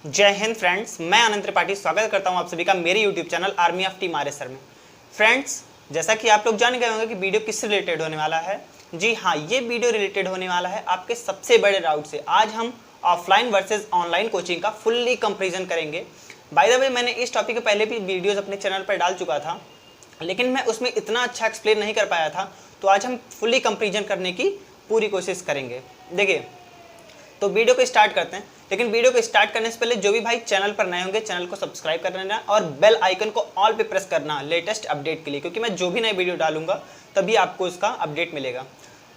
जय हिंद फ्रेंड्स, मैं आनंद त्रिपाठी स्वागत करता हूं आप सभी का मेरे YouTube channel army of team RSR में। फ्रेंड्स, जैसा कि आप लोग जान गए होंगे कि वीडियो किससे रिलेटेड होने वाला है। जी हाँ, ये वीडियो रिलेटेड होने वाला है आपके सबसे बड़े डाउट से। आज हम ऑफलाइन वर्सेज ऑनलाइन कोचिंग का फुल्ली कंपेरिजन करेंगे। बाय द वे, मैंने इस टॉपिक के पहले भी वीडियोज़ अपने चैनल पर डाल चुका था, लेकिन मैं उसमें इतना अच्छा एक्सप्लेन नहीं कर पाया था। तो आज हम फुल्ली कंपेरिजन करने की पूरी कोशिश करेंगे। देखिए, तो वीडियो को स्टार्ट करते हैं। लेकिन वीडियो को स्टार्ट करने से पहले जो भी भाई चैनल पर नए होंगे, चैनल को सब्सक्राइब कर लेना और बेल आइकन को ऑल पे प्रेस करना लेटेस्ट अपडेट के लिए, क्योंकि मैं जो भी नई वीडियो डालूंगा तभी आपको उसका अपडेट मिलेगा।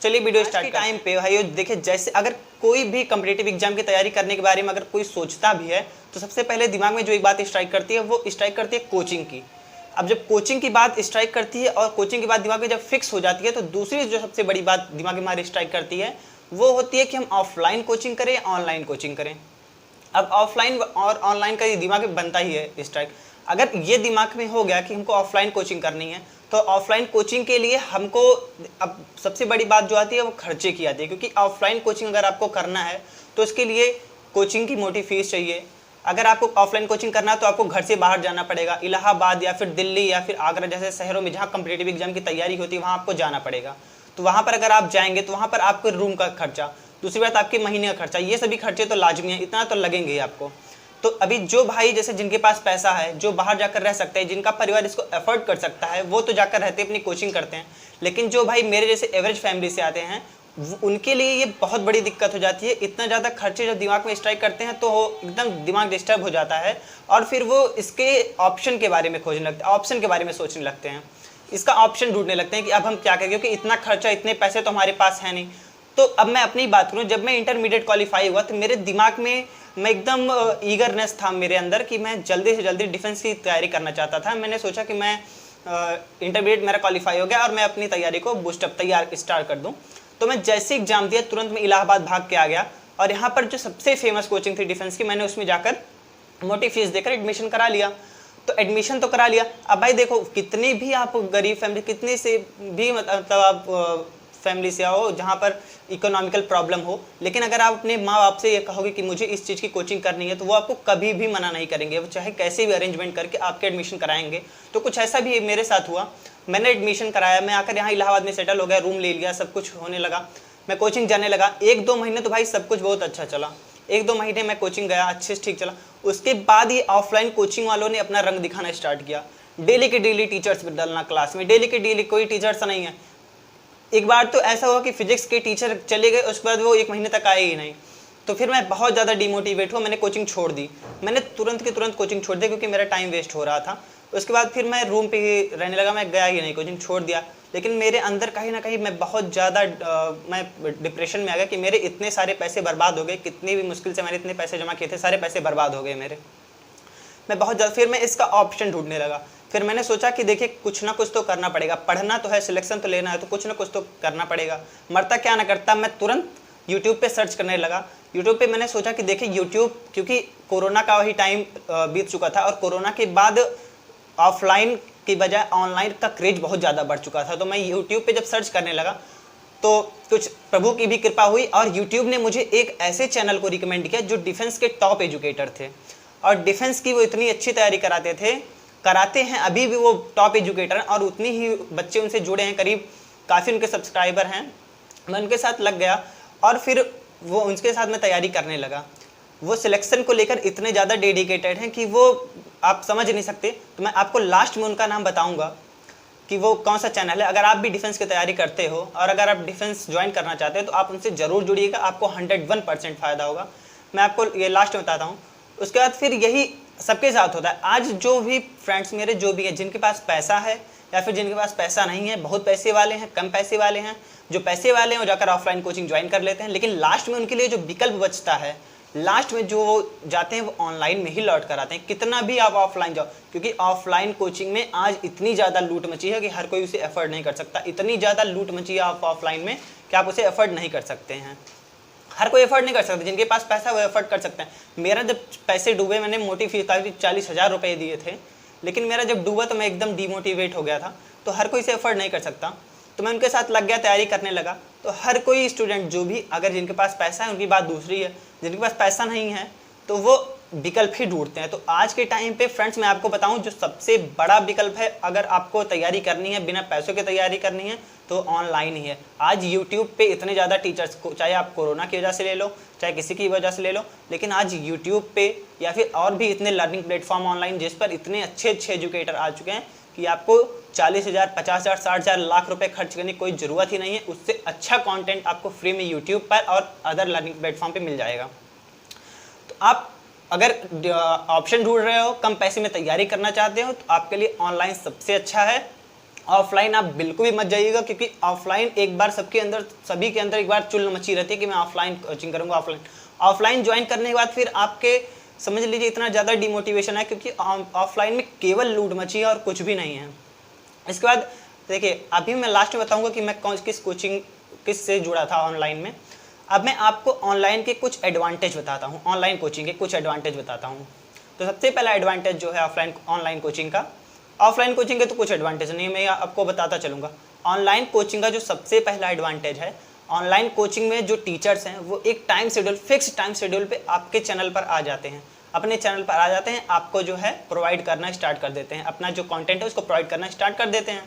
चलिए वीडियो स्टार्ट टाइम पे भाई देखिए, जैसे अगर कोई भी कॉम्पिटिटिव एग्जाम की तैयारी करने के बारे में अगर कोई सोचता भी है तो सबसे पहले दिमाग में जो एक बात स्ट्राइक करती है वो स्ट्राइक करती है कोचिंग की। अब जब कोचिंग की बात स्ट्राइक करती है और कोचिंग की बात दिमाग में जब फिक्स हो जाती है, तो दूसरी जो सबसे बड़ी बात दिमाग में हमारी स्ट्राइक करती है वो होती है कि हम ऑफलाइन कोचिंग करें या ऑनलाइन कोचिंग करें। अब ऑफलाइन और ऑनलाइन का ये दिमाग में बनता ही है स्ट्राइक। अगर ये दिमाग में हो गया कि हमको ऑफलाइन कोचिंग करनी है, तो ऑफलाइन कोचिंग के लिए हमको अब सबसे बड़ी बात जो आती है वो खर्चे की आती है, क्योंकि ऑफलाइन कोचिंग अगर आपको करना है तो उसके लिए कोचिंग की मोटी फीस चाहिए। अगर आपको ऑफलाइन कोचिंग करना है तो आपको घर से बाहर जाना पड़ेगा, इलाहाबाद या फिर दिल्ली या फिर आगरा जैसे शहरों में जहाँ कॉम्पिटिटिव एग्जाम की तैयारी होती है वहाँ आपको जाना पड़ेगा। तो वहाँ पर अगर आप जाएंगे तो वहाँ पर आपके रूम का खर्चा, दूसरी बात आपके महीने का खर्चा, ये सभी खर्चे तो लाजमी है, इतना तो लगेंगे ही आपको। तो अभी जो भाई जैसे जिनके पास पैसा है, जो बाहर जाकर रह सकते हैं, जिनका परिवार इसको अफोर्ड कर सकता है, वो तो जाकर रहते अपनी कोचिंग करते हैं। लेकिन जो भाई मेरे जैसे एवरेज फैमिली से आते हैं, उनके लिए ये बहुत बड़ी दिक्कत हो जाती है। इतना ज़्यादा खर्चे जब दिमाग में स्ट्राइक करते हैं तो एकदम दिमाग डिस्टर्ब हो जाता है और फिर वो इसके ऑप्शन के बारे में खोजने लगते हैं, ऑप्शन के बारे में सोचने लगते हैं, इसका ऑप्शन ढूंढने लगते हैं कि अब हम क्या करें, क्योंकि इतना खर्चा, इतने पैसे तो हमारे पास है नहीं। तो अब मैं अपनी बात करूं, जब मैं इंटरमीडिएट क्वालिफाई हुआ तो मेरे दिमाग में मैं एकदम ईगरनेस था मेरे अंदर कि मैं जल्दी से जल्दी डिफेंस की तैयारी करना चाहता था। मैंने सोचा कि मैं इंटरमीडिएट मेरा क्वालिफाई हो गया और मैं अपनी तैयारी को बूस्टअप तैयार स्टार्ट कर दूं। तो मैं जैसे एग्जाम दिया तुरंत मैं इलाहाबाद भाग के आ गया और यहाँ पर जो सबसे फेमस कोचिंग थी डिफेंस की, मैंने उसमें जाकर मोटी फीस देकर एडमिशन करा लिया। तो एडमिशन तो करा लिया। अब भाई देखो, कितनी भी आप गरीब फैमिली, कितनी से भी मतलब आप फैमिली से आओ जहाँ पर इकोनॉमिकल प्रॉब्लम हो, लेकिन अगर आप अपने माँ बाप से ये कहोगे कि मुझे इस चीज़ की कोचिंग करनी है, तो वो आपको कभी भी मना नहीं करेंगे, वो चाहे कैसे भी अरेंजमेंट करके आपके एडमिशन कराएंगे। तो कुछ ऐसा भी मेरे साथ हुआ। मैंने एडमिशन कराया, मैं आकर यहाँ इलाहाबाद में सेटल हो गया, रूम ले लिया, सब कुछ होने लगा, मैं कोचिंग जाने लगा। 1-2 महीने तो भाई सब कुछ बहुत अच्छा चला। 1-2 महीने मैं कोचिंग गया, अच्छे से ठीक चला। उसके बाद ये ऑफलाइन कोचिंग वालों ने अपना रंग दिखाना स्टार्ट किया। डेली के डेली टीचर्स बदलना क्लास में, डेली के डेली कोई टीचर्स नहीं है। एक बार तो ऐसा हुआ कि फिजिक्स के टीचर चले गए, उसके बाद वो 1 महीने तक आए ही नहीं। तो फिर मैं बहुत ज़्यादा डिमोटिवेट हुआ, मैंने कोचिंग छोड़ दी। मैंने तुरंत के तुरंत कोचिंग छोड़ दी क्योंकि मेरा टाइम वेस्ट हो रहा था। उसके बाद फिर मैं रूम पे ही रहने लगा, मैं गया ही नहीं, कोचिंग छोड़ दिया। लेकिन मेरे अंदर कहीं ना कहीं मैं बहुत ज़्यादा मैं डिप्रेशन में आ गया कि मेरे इतने सारे पैसे बर्बाद हो गए, कितनी भी मुश्किल से मैंने इतने पैसे जमा किए थे, सारे पैसे बर्बाद हो गए मेरे। मैं बहुत ज़्यादा फिर मैं इसका ऑप्शन ढूंढने लगा। फिर मैंने सोचा कि देखिए, कुछ ना कुछ तो करना पड़ेगा, पढ़ना तो है, सिलेक्शन तो लेना है, तो कुछ ना कुछ तो करना पड़ेगा। मरता क्या ना करता, मैं तुरंत यूट्यूब पे सर्च करने लगा। यूट्यूब पे मैंने सोचा कि देखिए यूट्यूब, क्योंकि कोरोना का वही टाइम बीत चुका था और कोरोना के बाद ऑफलाइन की बजाय ऑनलाइन का क्रेज बहुत ज़्यादा बढ़ चुका था। तो मैं यूट्यूब पे जब सर्च करने लगा तो कुछ प्रभु की भी कृपा हुई और यूट्यूब ने मुझे एक ऐसे चैनल को रिकमेंड किया जो डिफेंस के टॉप एजुकेटर थे और डिफेंस की वो इतनी अच्छी तैयारी कराते हैं अभी भी, वो टॉप एजुकेटर हैं और उतनी ही बच्चे उनसे जुड़े हैं, करीब काफ़ी उनके सब्सक्राइबर हैं। मैं उनके साथ लग गया और फिर वो उनके साथ मैं तैयारी करने लगा। वो सिलेक्शन को लेकर इतने ज़्यादा डेडिकेटेड हैं कि वो आप समझ नहीं सकते। तो मैं आपको लास्ट में उनका नाम बताऊंगा कि वो कौन सा चैनल है। अगर आप भी डिफेंस की तैयारी करते हो और अगर आप डिफेंस ज्वाइन करना चाहते हो तो आप उनसे ज़रूर जुड़िएगा, आपको 101% फ़ायदा होगा। मैं आपको ये लास्ट में बताता हूँ। उसके बाद फिर यही सबके साथ होता है। आज जो भी फ्रेंड्स मेरे जो भी हैं, जिनके पास पैसा है या फिर जिनके पास पैसा नहीं है, बहुत पैसे वाले हैं, कम पैसे वाले हैं, जो पैसे वाले हैं वो जाकर ऑफलाइन कोचिंग ज्वाइन कर लेते हैं, लेकिन लास्ट में उनके लिए जो विकल्प बचता है, लास्ट में जो वो जाते हैं वो ऑनलाइन में ही लौट कर आते हैं। कितना भी आप ऑफलाइन जाओ, क्योंकि ऑफलाइन कोचिंग में आज इतनी ज़्यादा लूट मची है कि हर कोई उसे एफर्ड नहीं कर सकता। इतनी ज़्यादा लूट मची है आप ऑफलाइन में कि आप उसे एफर्ड नहीं कर सकते हैं। हर कोई एफर्ड नहीं कर सकता, जिनके पास पैसा वो एफर्ड कर सकते हैं। मेरा जब पैसे डूबे, मैंने मोटी फीस 40,000 रुपये दिए थे, लेकिन मेरा जब डूबा तो मैं एकदम डीमोटिवेट हो गया था। तो हर कोई इसे एफर्ड नहीं कर सकता। तो मैं उनके साथ लग गया, तैयारी करने लगा। तो हर कोई स्टूडेंट जो भी, अगर जिनके पास पैसा है उनकी बात दूसरी है, जिनके पास पैसा नहीं है तो वो विकल्प ही ढूंढते हैं। तो आज के टाइम पे फ्रेंड्स मैं आपको बताऊं जो सबसे बड़ा विकल्प है, अगर आपको तैयारी करनी है, बिना पैसों के तैयारी करनी है, तो ऑनलाइन ही है। आज यूट्यूब पे इतने ज़्यादा टीचर्स को, चाहे आप कोरोना की वजह से ले लो, चाहे किसी की वजह से ले लो, लेकिन आज यूट्यूब पे या फिर और भी इतने लर्निंग प्लेटफॉर्म ऑनलाइन जिस पर इतने अच्छे अच्छे एजुकेटर आ चुके हैं कि आपको 40,000, 50,000, 60,000, लाख रुपए खर्च करने की कोई ज़रूरत ही नहीं है। उससे अच्छा कंटेंट आपको फ्री में यूट्यूब पर और अदर लर्निंग प्लेटफॉर्म पे मिल जाएगा। तो आप अगर ऑप्शन ढूंढ रहे हो, कम पैसे में तैयारी करना चाहते हो, तो आपके लिए ऑनलाइन सबसे अच्छा है। ऑफलाइन आप बिल्कुल भी मत जाइएगा, क्योंकि ऑफलाइन एक बार सभी के अंदर एक बार चुल मची रहती है कि मैं ऑफलाइन कोचिंग करूँगा। ऑफलाइन ज्वाइन करने के बाद फिर आपके समझ लीजिए इतना ज़्यादा डिमोटिवेशन है, क्योंकि ऑफलाइन में केवल लूट मची है और कुछ भी नहीं है। इसके बाद देखिए, अभी मैं लास्ट में बताऊंगा कि मैं किस से जुड़ा था ऑनलाइन में। अब मैं आपको ऑनलाइन के कुछ एडवांटेज बताता हूँ, ऑनलाइन कोचिंग के कुछ एडवांटेज बताता हूँ। तो सबसे पहला एडवांटेज जो है ऑनलाइन कोचिंग का, ऑफलाइन कोचिंग के तो कुछ एडवांटेज नहीं, मैं आपको बताता चलूँगा। ऑनलाइन कोचिंग का जो सबसे पहला एडवांटेज है, ऑनलाइन कोचिंग में जो टीचर्स हैं वो एक फिक्स टाइम शेड्यूल पे आपके चैनल पर आ जाते हैं, अपने चैनल पर आ जाते हैं, आपको जो है प्रोवाइड करना स्टार्ट कर देते हैं, अपना जो कंटेंट है उसको प्रोवाइड करना स्टार्ट कर देते हैं।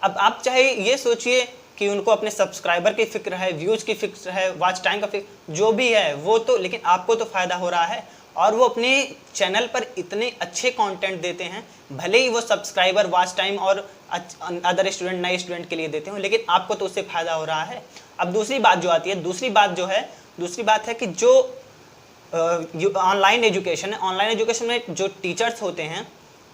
अब आप चाहे ये सोचिए कि उनको अपने सब्सक्राइबर की फिक्र है, व्यूज़ की फिक्र है, वॉच टाइम का फिक्र, जो भी है वो तो, लेकिन आपको तो फ़ायदा हो रहा है और वो अपने चैनल पर इतने अच्छे कंटेंट देते हैं, भले ही वो सब्सक्राइबर, वॉच टाइम और अदर स्टूडेंट, नए स्टूडेंट के लिए देते हो, लेकिन आपको तो उससे फ़ायदा हो रहा है। अब दूसरी बात जो आती है, दूसरी बात है कि जो ऑनलाइन एजुकेशन है, ऑनलाइन एजुकेशन में जो टीचर्स होते हैं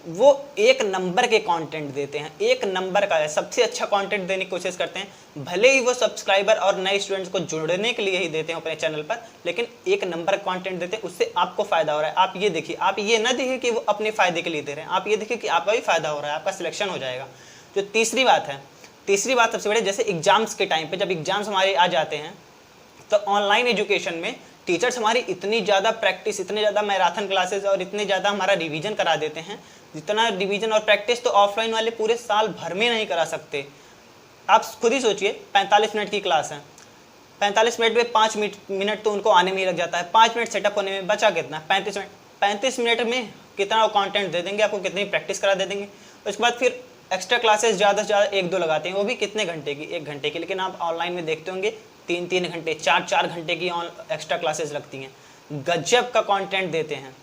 वो एक नंबर के कंटेंट देते हैं, एक नंबर का है, सबसे अच्छा कंटेंट देने की कोशिश करते हैं। भले ही वो सब्सक्राइबर और नए स्टूडेंट्स को जोड़ने के लिए ही देते हैं अपने चैनल पर, लेकिन एक नंबर कंटेंट देते हैं, उससे आपको फायदा हो रहा है। आप ये देखिए, आप ये ना देखिए कि वो अपने फायदे के लिए दे रहे हैं, आप ये देखिए कि आपका भी फायदा हो रहा है, आपका सिलेक्शन हो जाएगा। जो तीसरी बात सबसे बड़ी, जैसे एग्जाम्स के टाइम पर जब एग्जाम्स हमारे आ जाते हैं, तो ऑनलाइन एजुकेशन में टीचर्स हमारी इतनी ज़्यादा प्रैक्टिस, इतने ज़्यादा मैराथन क्लासेस और इतने ज़्यादा हमारा रिवीजन करा देते हैं, जितना रिवीजन और प्रैक्टिस तो ऑफलाइन वाले पूरे साल भर में नहीं करा सकते। आप खुद ही सोचिए, 45 मिनट की क्लास है, 45 मिनट में 5 मिनट तो उनको आने में ही लग जाता है, 5 मिनट सेटअप होने में, बचा कितना, 35 मिनट। 35 मिनट में कितना वो कंटेंट दे देंगे आपको, कितनी प्रैक्टिस करा दे देंगे। उसके बाद फिर एक्स्ट्रा क्लासेस ज़्यादा से ज़्यादा 1-2 लगाते हैं, वो भी कितने घंटे की, 1 घंटे की। लेकिन आप ऑनलाइन में देखते होंगे 3-3 घंटे, 4-4 घंटे की एक्स्ट्रा क्लासेस लगती हैं, गजब का कंटेंट देते हैं।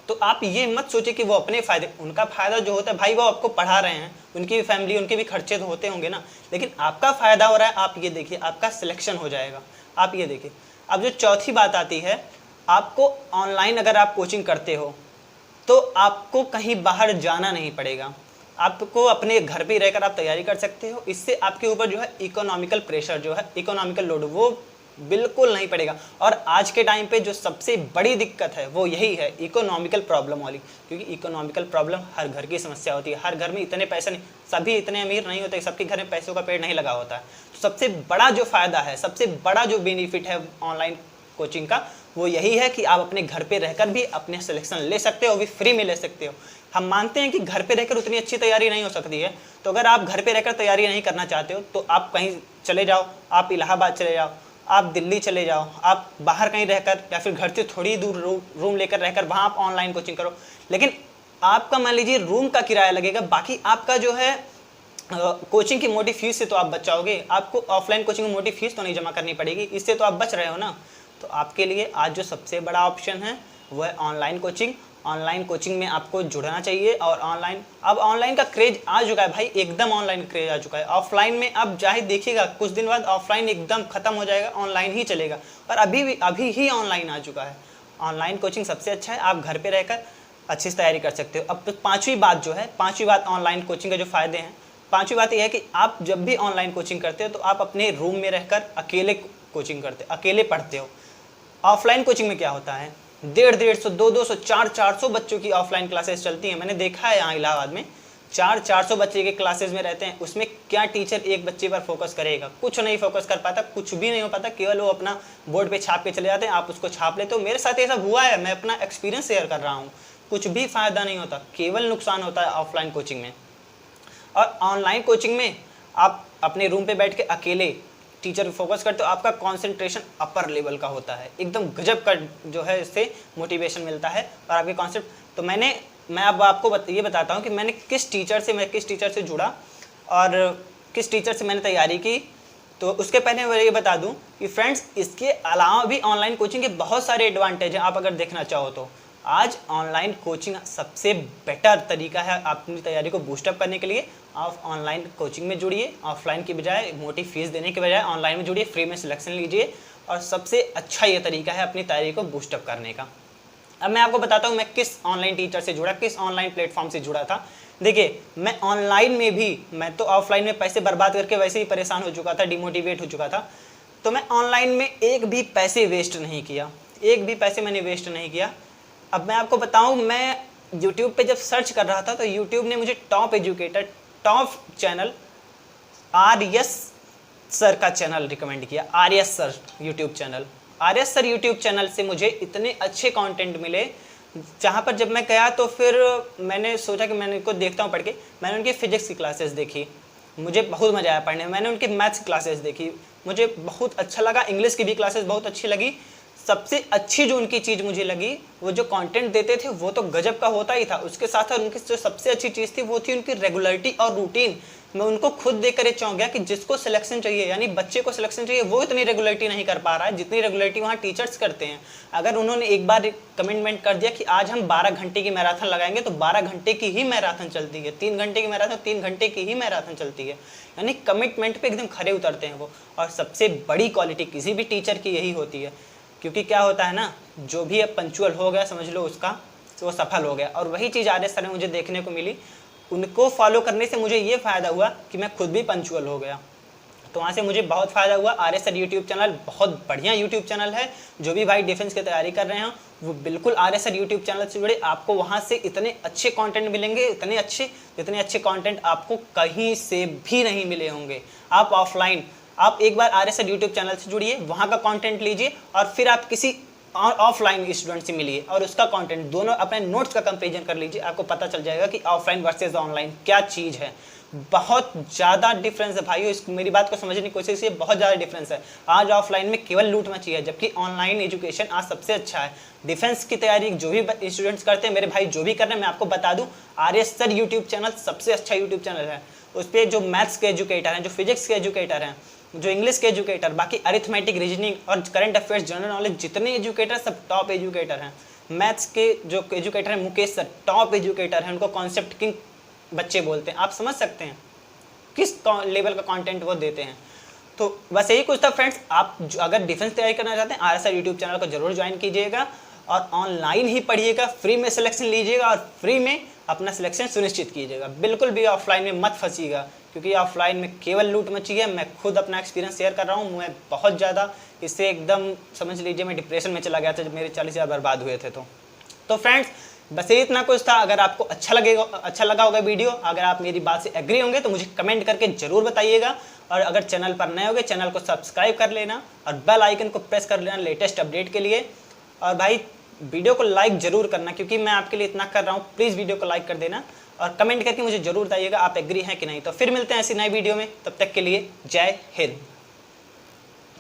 तो आप ये मत सोचिए कि वो अपने फ़ायदे, उनका फ़ायदा जो होता है भाई, वो आपको पढ़ा रहे हैं, उनकी भी फैमिली, उनके भी खर्चे तो होते होंगे ना, लेकिन आपका फ़ायदा हो रहा है। आप ये देखिए, आपका सिलेक्शन हो जाएगा, आप ये देखिए। अब जो चौथी बात आती है, आपको ऑनलाइन अगर आप कोचिंग करते हो तो आपको कहीं बाहर जाना नहीं पड़ेगा, आपको अपने घर पे रहकर आप तैयारी कर सकते हो। इससे आपके ऊपर जो है इकोनॉमिकल प्रेशर, जो है इकोनॉमिकल लोड, वो बिल्कुल नहीं पड़ेगा। और आज के टाइम पे जो सबसे बड़ी दिक्कत है वो यही है, इकोनॉमिकल प्रॉब्लम वाली, क्योंकि इकोनॉमिकल प्रॉब्लम हर घर की समस्या होती है। हर घर में इतने पैसे नहीं, सभी इतने अमीर नहीं होते, सबके घर में पैसों का पेड़ नहीं लगा होता है। तो सबसे बड़ा जो फ़ायदा है, सबसे बड़ा जो बेनिफिट है ऑनलाइन कोचिंग का, वो यही है कि आप अपने घर पे रहकर भी अपने सिलेक्शन ले सकते हो, भी फ्री में ले सकते हो। हम मानते हैं कि घर पे रहकर उतनी अच्छी तैयारी नहीं हो सकती है, तो अगर आप घर पे रहकर तैयारी नहीं करना चाहते हो तो आप कहीं चले जाओ, आप इलाहाबाद चले जाओ, आप दिल्ली चले जाओ, आप बाहर कहीं रहकर या फिर घर से थोड़ी दूर रूम लेकर रहकर वहाँ आप ऑनलाइन कोचिंग करो। लेकिन आपका मान लीजिए रूम का किराया लगेगा, बाकी आपका जो है कोचिंग की मोटी फीस से तो आप बच जाओगे, आपको ऑफलाइन कोचिंग में मोटी फीस तो नहीं जमा करनी पड़ेगी, इससे तो आप बच रहे हो ना। तो आपके लिए आज जो सबसे बड़ा ऑप्शन है वो है ऑनलाइन कोचिंग। ऑनलाइन कोचिंग में आपको जुड़ना चाहिए। और ऑनलाइन का क्रेज आ चुका है भाई, एकदम ऑनलाइन क्रेज आ चुका है। ऑफलाइन में अब चाहे देखिएगा कुछ दिन बाद ऑफलाइन एकदम खत्म हो जाएगा, ऑनलाइन ही चलेगा। और अभी ही ऑनलाइन आ चुका है। ऑनलाइन कोचिंग सबसे अच्छा है, आप घर पे रहकर अच्छी से तैयारी कर सकते हो। अब तो पांचवी बात ऑनलाइन कोचिंग के जो फायदे हैं, पांचवी बात यह है कि आप जब भी ऑनलाइन कोचिंग करते हो तो आप अपने रूम में रहकर अकेले कोचिंग करते हो, अकेले पढ़ते हो। ऑफलाइन कोचिंग में क्या होता है, 150, 200, 400 बच्चों की ऑफलाइन क्लासेस चलती हैं। मैंने देखा है यहाँ इलाहाबाद में 400 बच्चे के क्लासेस में रहते हैं। उसमें क्या टीचर एक बच्चे पर फोकस करेगा, कुछ नहीं फोकस कर पाता, कुछ भी नहीं हो पाता। केवल वो अपना बोर्ड पे छाप के चले जाते हैं, आप उसको छाप लेते हो। मेरे साथ ऐसा हुआ है, मैं अपना एक्सपीरियंस शेयर कर रहा हूँ। कुछ भी फायदा नहीं होता, केवल नुकसान होता है ऑफलाइन कोचिंग में। और ऑनलाइन कोचिंग में आप अपने रूम पे बैठ के अकेले टीचर पे फोकस करते हो, आपका कॉन्सेंट्रेशन अपर लेवल का होता है, एकदम गजब का जो है इससे मोटिवेशन मिलता है और आपके कॉन्सेप्ट। तो मैं अब आपको ये बताता हूँ कि मैं किस टीचर से जुड़ा और किस टीचर से मैंने तैयारी की। तो उसके पहले मैं ये बता दूं कि फ्रेंड्स, इसके अलावा भी ऑनलाइन कोचिंग के बहुत सारे एडवांटेज हैं। आप अगर देखना चाहो तो आज ऑनलाइन कोचिंग सबसे बेटर तरीका है अपनी तैयारी को बूस्टअप करने के लिए। आप ऑनलाइन कोचिंग में जुड़िए, ऑफलाइन की बजाय मोटी फीस देने के बजाय ऑनलाइन में जुड़िए, फ्री में सिलेक्शन लीजिए और सबसे अच्छा ये तरीका है अपनी तैयारी को बूस्टअप करने का। अब मैं आपको बताता हूँ मैं किस ऑनलाइन टीचर से जुड़ा, किस ऑनलाइन प्लेटफॉर्म से जुड़ा था। देखिए, मैं ऑनलाइन में भी, मैं तो ऑफलाइन में पैसे बर्बाद करके वैसे ही परेशान हो चुका था, डिमोटिवेट हो चुका था। तो मैं ऑनलाइन में एक भी पैसे वेस्ट नहीं किया, एक भी पैसे मैंने वेस्ट नहीं किया। अब मैं आपको बताऊं, मैं यूट्यूब पे जब सर्च कर रहा था तो यूट्यूब ने मुझे top educator, top channel RS sir का चैनल रिकमेंड किया। RS sir YouTube channel, RS sir YouTube channel से मुझे इतने अच्छे कंटेंट मिले, जहाँ पर जब मैं गया तो फिर मैंने सोचा कि मैंने इनको देखता हूँ पढ़ के। मैंने उनकी फिजिक्स की क्लासेस देखी, मुझे बहुत मज़ा आया पढ़ने में। मैंने उनकी मैथ्स क्लासेस देखी, मुझे बहुत अच्छा लगा। इंग्लिश की भी क्लासेस बहुत अच्छी लगी। सबसे अच्छी जो उनकी चीज़ मुझे लगी, वो जो कंटेंट देते थे वो तो गजब का होता ही था, उसके साथ साथ उनकी जो सबसे अच्छी चीज़ थी वो थी उनकी रेगुलरिटी और रूटीन। मैं उनको खुद देखकर ये चौंक गया कि जिसको सिलेक्शन चाहिए, यानी बच्चे को सिलेक्शन चाहिए, वो इतनी रेगुलरिटी नहीं कर पा रहा है जितनी रेगुलरिटी वहाँ टीचर्स करते हैं। अगर उन्होंने एक बार कमिटमेंट कर दिया कि आज हम 12 घंटे की मैराथन लगाएंगे तो 12 घंटे की ही मैराथन चलती है, 3 घंटे की मैराथन 3 घंटे की ही मैराथन चलती है। यानी कमिटमेंट पे एकदम खरे उतरते हैं वो। और सबसे बड़ी क्वालिटी किसी भी टीचर की यही होती है, क्योंकि क्या होता है ना, जो भी अब पंचुअल हो गया समझ लो उसका तो वो सफल हो गया। और वही चीज़ आरएस सर में मुझे देखने को मिली। उनको फॉलो करने से मुझे ये फ़ायदा हुआ कि मैं खुद भी पंचुअल हो गया, तो वहाँ से मुझे बहुत फ़ायदा हुआ। आरएस सर यूट्यूब चैनल बहुत बढ़िया यूट्यूब चैनल है। जो भी भाई डिफेंस की तैयारी कर रहे हैं वो बिल्कुल आरएस सर यूट्यूब चैनल से जुड़े। आपको वहाँ से इतने अच्छे कंटेंट मिलेंगे, इतने अच्छे कंटेंट आपको कहीं से भी नहीं मिले होंगे। आप ऑफलाइन, आप एक बार आरएस सर यूट्यूब चैनल से जुड़िए, वहाँ का कंटेंट लीजिए और फिर आप किसी ऑफलाइन स्टूडेंट से मिलिए और उसका कंटेंट, दोनों अपने नोट्स का कंपेरिजन कर लीजिए। आपको पता चल जाएगा कि ऑफलाइन वर्सेस ऑनलाइन क्या चीज़ है। बहुत ज़्यादा डिफरेंस है भाइयों, इस मेरी बात को समझने की कोशिश कीजिए, बहुत ज़्यादा डिफरेंस है। आज ऑफलाइन में केवल लूट मची है, जबकि ऑनलाइन एजुकेशन आज सबसे अच्छा है। डिफेंस की तैयारी जो भी स्टूडेंट्स करते हैं, मेरे भाई जो भी कर रहे हैं, मैं आपको बता दूं, आरएस सर यूट्यूब चैनल सबसे अच्छा यूट्यूब चैनल है। उस पर जो मैथ्स के एजुकेटर हैं, जो फिजिक्स के एजुकेटर हैं, जो इंग्लिश के एजुकेटर, बाकी अरिथमेटिक, रीजनिंग और करंट अफेयर्स, जनरल नॉलेज, जितने एजुकेटर सब टॉप एजुकेटर हैं। मैथ्स के जो एजुकेटर हैं मुकेश सर, टॉप एजुकेटर हैं, उनको कॉन्सेप्ट किंग बच्चे बोलते हैं। आप समझ सकते हैं किस लेवल का कंटेंट वो देते हैं। तो बस यही कुछ था फ्रेंड्स। आप अगर डिफेंस तैयारी करना चाहते हैं, आरएस सर यूट्यूब चैनल को जरूर ज्वाइन कीजिएगा और ऑनलाइन ही पढ़िएगा, फ्री में सिलेक्शन लीजिएगा और फ्री में अपना सिलेक्शन सुनिश्चित कीजिएगा। बिल्कुल भी ऑफलाइन में मत फंसीएगा, क्योंकि ऑफलाइन में केवल लूट मची है। मैं खुद अपना एक्सपीरियंस शेयर कर रहा हूँ, मैं बहुत ज़्यादा इससे एकदम समझ लीजिए मैं डिप्रेशन में चला गया था जब मेरे 40,000 बर्बाद हुए थे। तो फ्रेंड्स, बस ये इतना कुछ था। अगर आपको अच्छा लगा होगा वीडियो, अगर आप मेरी बात से एग्री होंगे तो मुझे कमेंट करके ज़रूर बताइएगा। और अगर चैनल पर नए होंगे, चैनल को सब्सक्राइब कर लेना और बेल आइकन को प्रेस कर लेना लेटेस्ट अपडेट के लिए। और भाई वीडियो को लाइक ज़रूर करना, क्योंकि मैं आपके लिए इतना कर रहा हूँ। प्लीज़ वीडियो को लाइक कर देना और कमेंट करके मुझे ज़रूर बताइएगा आप एग्री हैं कि नहीं। तो फिर मिलते हैं ऐसी नई वीडियो में, तब तक के लिए जय हिंद।